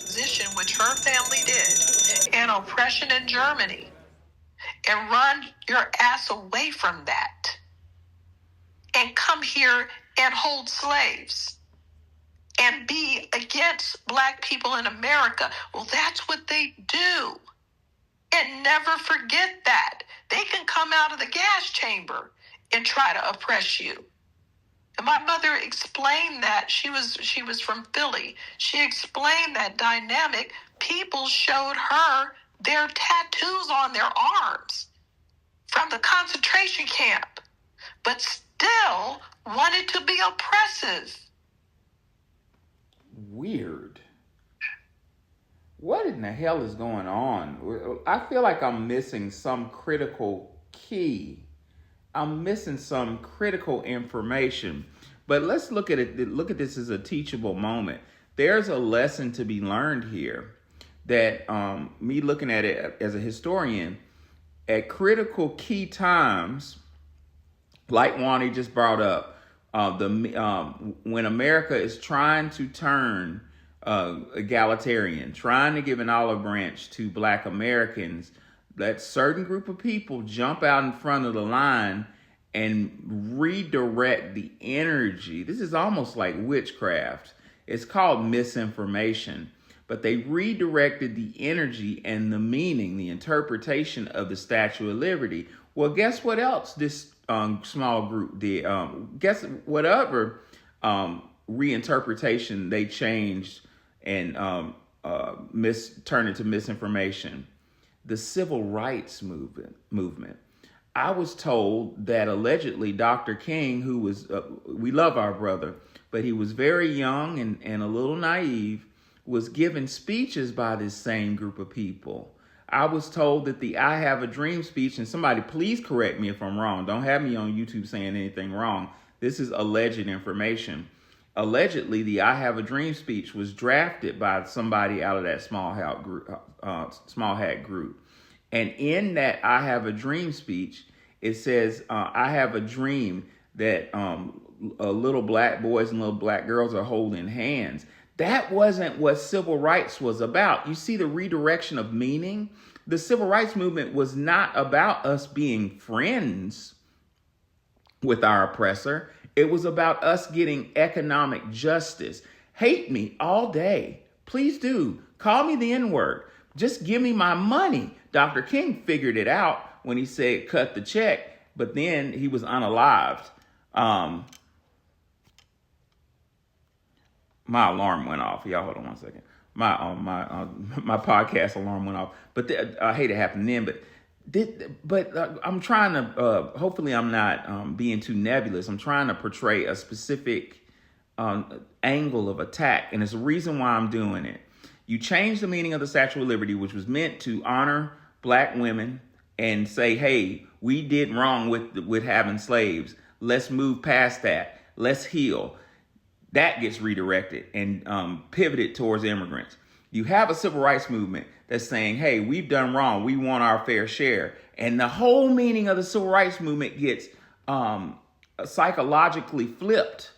Position which her family did in oppression in Germany, and run your ass away from that and come here and hold slaves and be against Black people in America. Well, that's what they do. And never forget that. They can come out of the gas chamber and try to oppress you. And my mother explained that. She was from Philly. She explained that dynamic. People showed her their tattoos on their arms from the concentration camp, but still wanted to be oppressive. Weird. What in the hell is going on? I feel like I'm missing some critical key. I'm missing some critical information. But let's look at it. Look at this as a teachable moment. There's a lesson to be learned here that me looking at it as a historian, at critical key times, like Wani just brought up, when America is trying to turn egalitarian, trying to give an olive branch to Black Americans, that certain group of people jump out in front of the line and redirect the energy. This is almost like witchcraft. It's called misinformation. But they redirected the energy and the meaning, the interpretation of the Statue of Liberty. Well, guess what else this small group did? Guess what other reinterpretation they changed and turned into misinformation? The civil rights movement. I was told that allegedly Dr. King, who was, we love our brother, but he was very young and a little naive, was given speeches by this same group of people. I was told that the I Have a Dream speech, and somebody please correct me if I'm wrong. Don't have me on YouTube saying anything wrong. This is alleged information. Allegedly, the I Have a Dream speech was drafted by somebody out of that small hat group. And in that I Have a Dream speech, it says, I have a dream that little Black boys and little Black girls are holding hands. That wasn't what civil rights was about. You see the redirection of meaning? The civil rights movement was not about us being friends with our oppressor. It was about us getting economic justice. Hate me all day. Please do. Call me the N-word. Just give me my money. Dr. King figured it out when he said cut the check, but then he was unalived. My alarm went off. Y'all hold on one second. My podcast alarm went off. But I hate it happened then. But I'm trying to. Hopefully, I'm not being too nebulous. I'm trying to portray a specific angle of attack, and it's a reason why I'm doing it. You change the meaning of the Statue of Liberty, which was meant to honor Black women and say, "Hey, we did wrong with having slaves. Let's move past that. Let's heal." That gets redirected and pivoted towards immigrants. You have a civil rights movement that's saying, hey, we've done wrong. We want our fair share. And the whole meaning of the civil rights movement gets psychologically flipped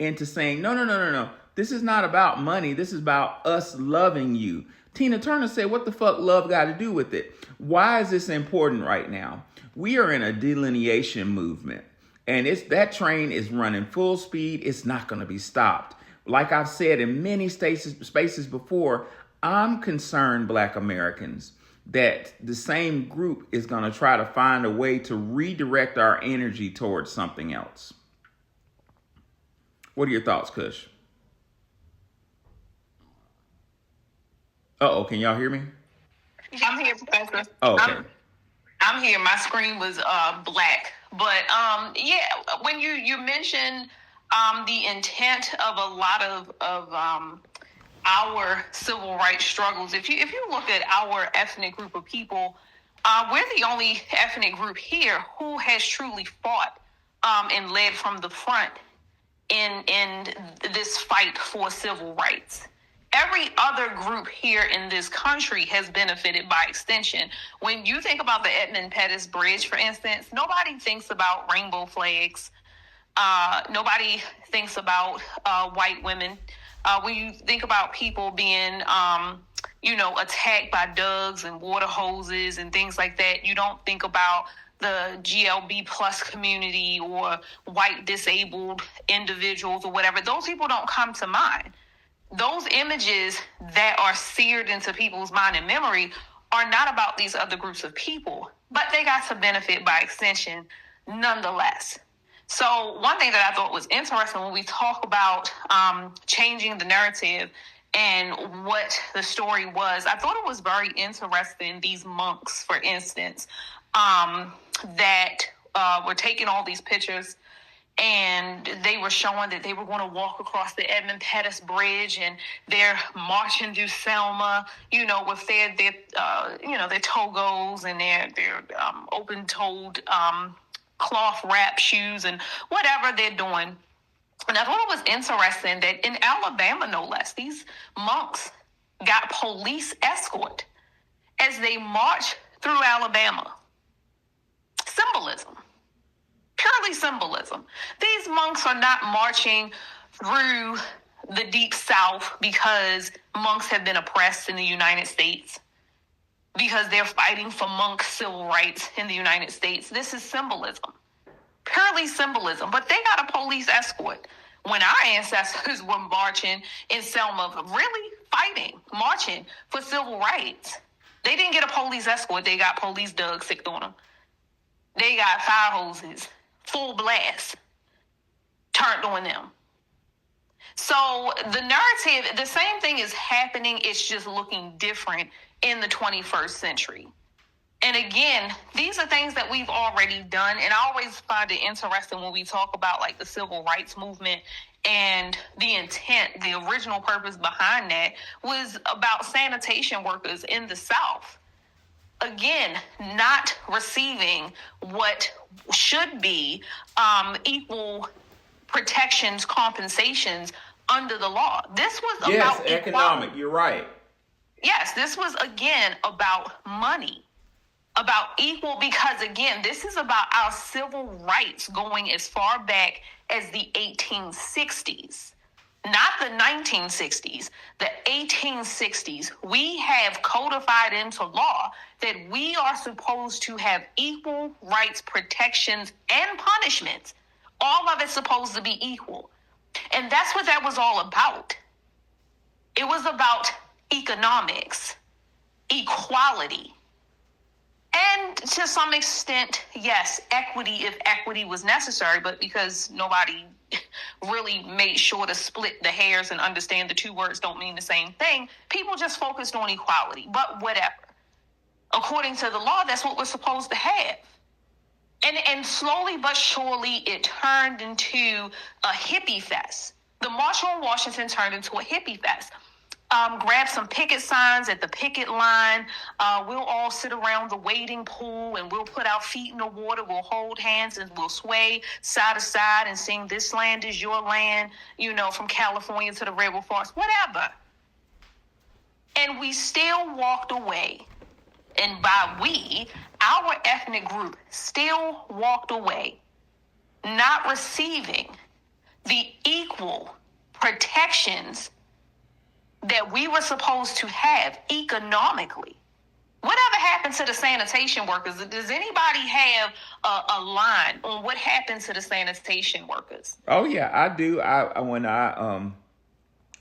into saying, no. This is not about money. This is about us loving you. Tina Turner said, what the fuck love got to do with it? Why is this important right now? We are in a delineation movement. And that train is running full speed. It's not going to be stopped. Like I've said in many spaces before, I'm concerned, Black Americans, that the same group is going to try to find a way to redirect our energy towards something else. What are your thoughts, Kush? Uh-oh, can y'all hear me? I'm here, Professor. Oh, okay. I'm here. My screen was black. But yeah, when you mentioned the intent of a lot of our civil rights struggles, if you look at our ethnic group of people, we're the only ethnic group here who has truly fought and led from the front in this fight for civil rights. Every other group here in this country has benefited by extension. When you think about the Edmund Pettus Bridge, for instance, nobody thinks about rainbow flags. Nobody thinks about white women. When you think about people being, attacked by dugs and water hoses and things like that, you don't think about the GLB plus community or white disabled individuals or whatever. Those people don't come to mind. Those images that are seared into people's mind and memory are not about these other groups of people, but they got to benefit by extension nonetheless. So one thing that I thought was interesting when we talk about changing the narrative and what the story was, I thought it was very interesting, these monks, for instance, that were taking all these pictures, and they were showing that they were going to walk across the Edmund Pettus Bridge, and they're marching through Selma, with their togos and their open-toed cloth wrap shoes and whatever they're doing. And I thought it was interesting that in Alabama, no less, these monks got police escort as they march through Alabama. Symbolism. Purely symbolism. These monks are not marching through the deep South because monks have been oppressed in the United States, because they're fighting for monk civil rights in the United States. This is symbolism. Purely symbolism. But they got a police escort when our ancestors were marching in Selma, really fighting, marching for civil rights. They didn't get a police escort. They got police dogs sicked on them. They got fire hoses, full blast, turned on them. So the narrative, the same thing is happening. It's just looking different in the 21st century. And again, these are things that we've already done. And I always find it interesting when we talk about like the civil rights movement and the intent, the original purpose behind that was about sanitation workers in the South. Again, not receiving what should be equal protections, compensations under the law. This was about economic. Equality. You're right. Yes, this was again about money, about equal, because again, this is about our civil rights going as far back as the 1860s. Not the 1960s, the 1860s. We have codified into law that we are supposed to have equal rights, protections, and punishments. All of it's supposed to be equal. And that's what that was all about. It was about economics, equality, and to some extent, yes, equity if equity was necessary, but because nobody really made sure to split the hairs and understand the two words don't mean the same thing, people just focused on equality. But whatever. According to the law, that's what we're supposed to have. And slowly but surely, it turned into a hippie fest. The March on Washington turned into a hippie fest. Grab some picket signs at the picket line. We'll all sit around the wading pool and we'll put our feet in the water. We'll hold hands and we'll sway side to side and sing "This Land Is Your Land," from California to the Redwood Forest, whatever. And we still walked away. And by we, our ethnic group still walked away, not receiving the equal protections that we were supposed to have economically. Whatever happened to the sanitation workers? Does anybody have a line on what happened to the sanitation workers? Oh yeah, I do. When I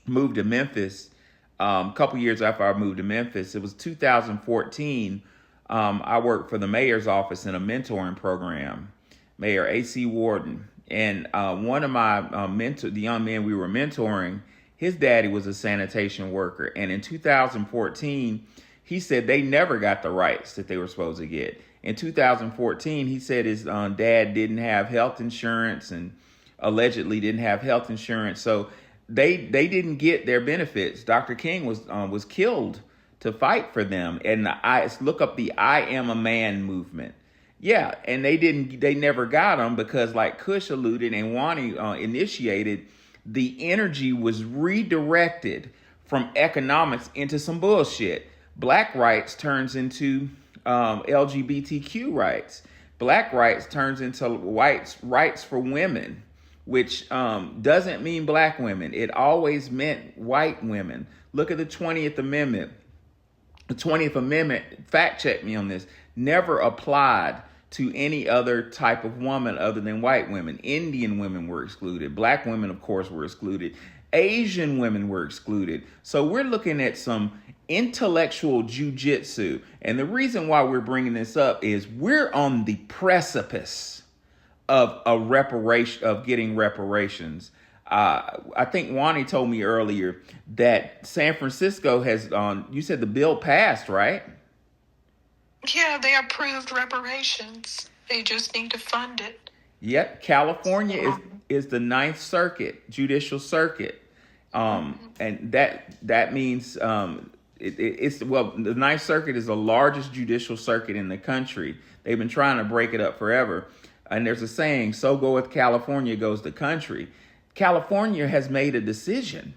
moved to Memphis, a couple years after I moved to Memphis, it was 2014. I worked for the mayor's office in a mentoring program, Mayor A.C. Warden, and one of my the young men we were mentoring, his daddy was a sanitation worker. And in 2014, he said they never got the rights that they were supposed to get. In 2014, he said his dad didn't have health insurance and allegedly didn't have health insurance. So they didn't get their benefits. Dr. King was killed to fight for them. And look up the I Am a Man movement. Yeah, and they never got them because, like Kush alluded and Wani initiated, the energy was redirected from economics into some bullshit. Black rights turns into LGBTQ rights. Black rights turns into rights for women. which doesn't mean black women. It always meant white women. Look at the 20th Amendment. The 20th Amendment, fact check me on this, never applied to any other type of woman other than white women. Indian women were excluded. Black women, of course, were excluded. Asian women were excluded. So we're looking at some intellectual jujitsu. And the reason why we're bringing this up is we're on the precipice of a reparation, of getting reparations. I think Wani told me earlier that San Francisco has, you said the bill passed, right? Yeah, they approved reparations. They just need to fund it. Yep. California is the Ninth Circuit, Judicial Circuit. And that means the Ninth Circuit is the largest judicial circuit in the country. They've been trying to break it up forever. And there's a saying, so goeth California, goes the country. California has made a decision.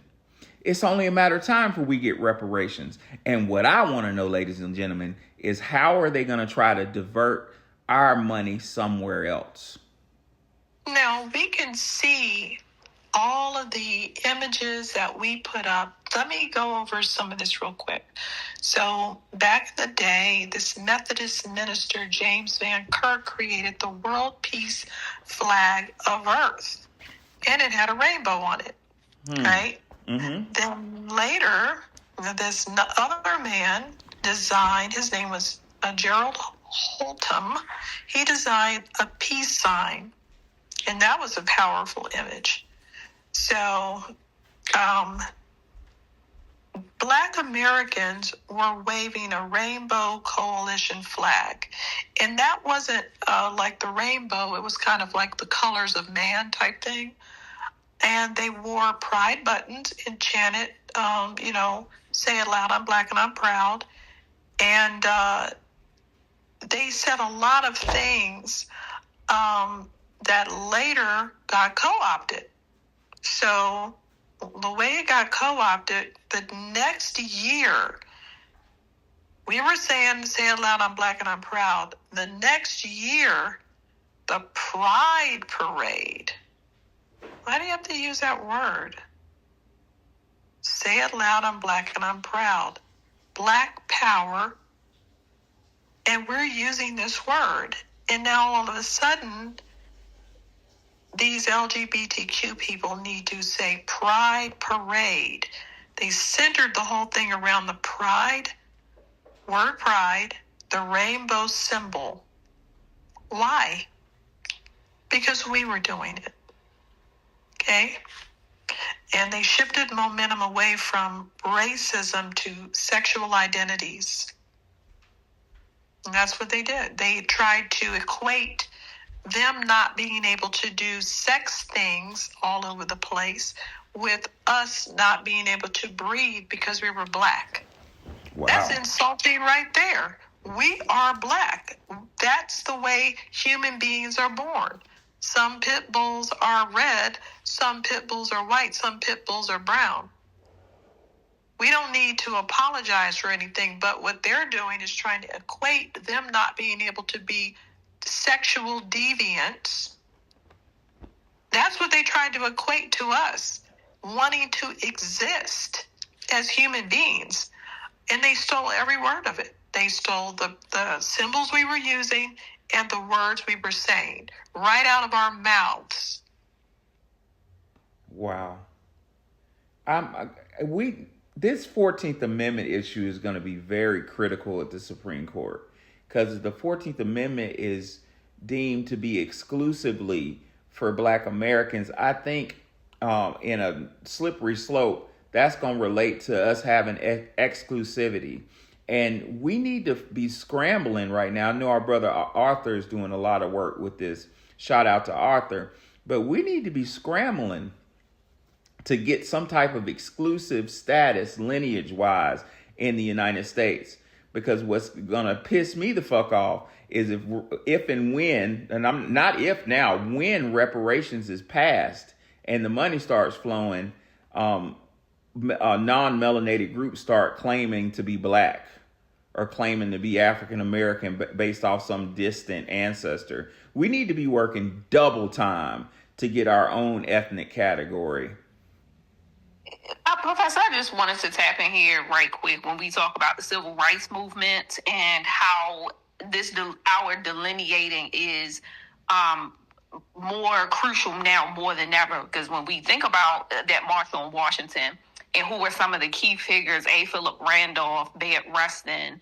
It's only a matter of time before we get reparations. And what I want to know, ladies and gentlemen, is how are they going to try to divert our money somewhere else? Now, we can see all of the images that we put up. Let me go over some of this real quick. So back in the day, this Methodist minister, James Van Kirk, created the World Peace Flag of Earth. And it had a rainbow on it, right? Mm-hmm. Then later, this other man designed, his name was Gerald Holtham, he designed a peace sign. And that was a powerful image. So, Black Americans were waving a rainbow coalition flag. And that wasn't like the rainbow. It was kind of like the colors of man type thing. And they wore pride buttons and chanted, say it loud, I'm black and I'm proud. And they said a lot of things that later got co-opted. So the way it got co-opted, the next year, we were saying, say it loud, I'm black and I'm proud. The next year, the Pride Parade. Why do you have to use that word? Say it loud, I'm black and I'm proud. Black power. And we're using this word. And now all of a sudden, these LGBTQ people need to say Pride Parade. They centered the whole thing around the pride, word pride, the rainbow symbol. Why? Because we were doing it. Okay? And they shifted momentum away from racism to sexual identities. And that's what they did. They tried to equate them not being able to do sex things all over the place with us not being able to breathe because we were black. Wow. That's insulting right there. We are black. That's the way human beings are born. Some pit bulls are red, some pit bulls are white, some pit bulls are brown. We don't need to apologize for anything, but what they're doing is trying to equate them not being able to be sexual deviants. That's what they tried to equate to us, wanting to exist as human beings. And they stole every word of it. They stole the symbols we were using and the words we were saying right out of our mouths. Wow. This 14th Amendment issue is going to be very critical at the Supreme Court, because the 14th Amendment is deemed to be exclusively for Black Americans. I think in a slippery slope, that's going to relate to us having exclusivity. And we need to be scrambling right now. I know our brother Arthur is doing a lot of work with this. Shout out to Arthur. But we need to be scrambling to get some type of exclusive status lineage-wise in the United States. Because what's going to piss me the fuck off is if and when, and I'm not if now, when reparations is passed and the money starts flowing, non-melanated groups start claiming to be Black or claiming to be African American based off some distant ancestor. We need to be working double time to get our own ethnic category. Professor, I just wanted to tap in here right quick when we talk about the civil rights movement and how our delineating is more crucial now more than ever. Because when we think about that march on Washington and who were some of the key figures, A. Philip Randolph, Bayard Rustin,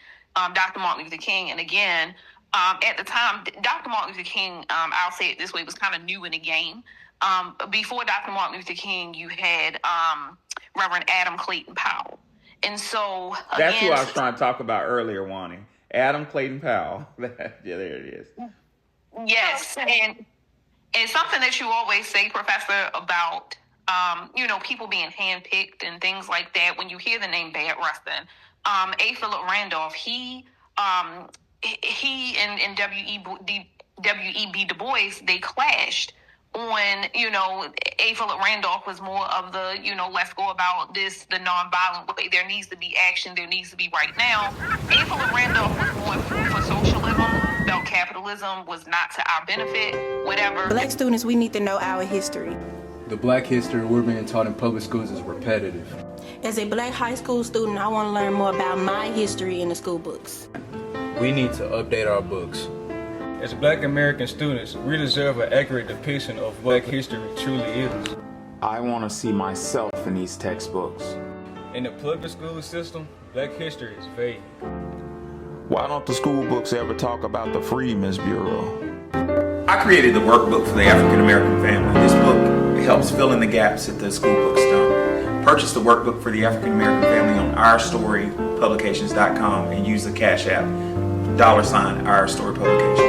Dr. Martin Luther King, and again, at the time, Dr. Martin Luther King, I'll say it this way, was kind of new in the game. Before Dr. Martin Luther King, you had Reverend Adam Clayton Powell. And so that's who I was trying to talk about earlier, Wani. Adam Clayton Powell. Yeah, there it is. Yes, and something that you always say, Professor, about people being handpicked and things like that. When you hear the name Bayard Rustin, A. Philip Randolph, he and W.E.B. Du Bois, they clashed on, A. Philip Randolph was more of the, let's go about this the nonviolent way. There needs to be action. There needs to be right now. A. Philip Randolph was more food for socialism, felt capitalism was not to our benefit, whatever. Black students, we need to know our history. The Black history we're being taught in public schools is repetitive. As a Black high school student, I want to learn more about my history in the school books. We need to update our books. As Black American students, we deserve an accurate depiction of what Black history truly is. I want to see myself in these textbooks. In the public school system, Black history is vague. Why don't the school books ever talk about the Freedmen's Bureau? I created the workbook for the African American family. This book helps fill in the gaps that the school books don't. Purchase the workbook for the African American family on ourstorypublications.com and use the Cash App $Our Story Publications.